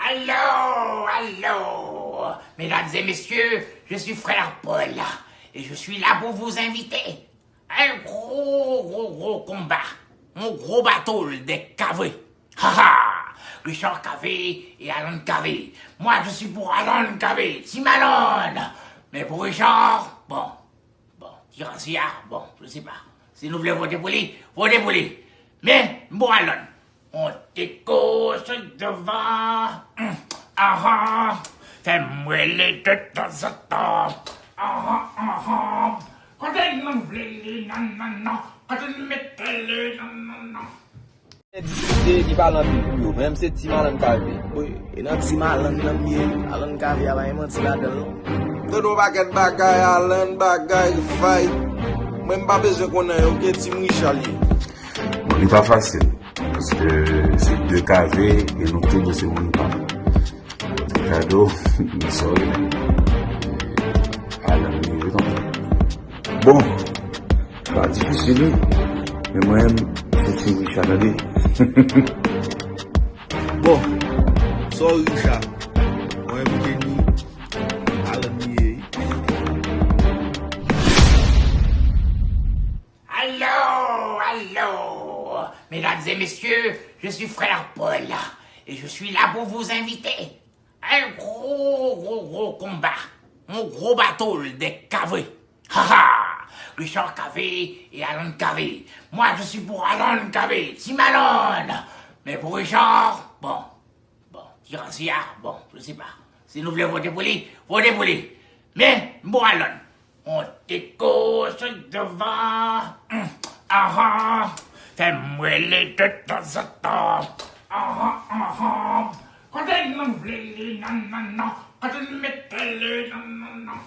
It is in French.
Allô, allô. Mesdames et messieurs, je suis frère Paul et je suis là pour vous inviter à un gros combat. Un gros bateau des Cavé. Richard Cavé et Alan Cavé. Moi, je suis pour Alan Cavé, Tim Alan. Mais pour Richard, bon, Tirancia, bon, je sais pas. Si nous voulons voter pour lui, votez pour lui. Mais, bon, Alan, on t'écoute devant. Fais-moi les de temps en temps. Quand elle nous voulait les non. Quand elle mettait les non. Discuter qui parle en plus, même c'est Tim Alan Cavé. Oui, et dans Tim Alan nan miye, Alan Cavé a ba yon ti la del. Todo baget bagay, Alan bagay, fight. Même pas besoin qu'on ait ok Tim Richard. Bon, n'est pas facile. Parce que c'est deux cavés et nous tous c'est mon pas. Cadeau, nous sommes. Alan, il est bon, pas difficile, mais moi-même, c'est Richard Nadé. Bon, so Richard, moi Kenny, Alan miye. Allô. Mesdames et messieurs, je suis frère Paul et je suis là pour vous inviter à un gros combat. Un gros bateau des Cavé. Richard Cavé et Alan Cavé. Moi, je suis pour Alan Cavé, Tim Alan. Mais pour Richard, bon, Tirancia, bon, je sais pas. Si nous voulons voter pour lui, votez pour lui. Mais, bon, Alan, on t'écoute devant. Fais-moi les de temps en temps. Quand elle nous voulait les non. Quand elle mettait les non.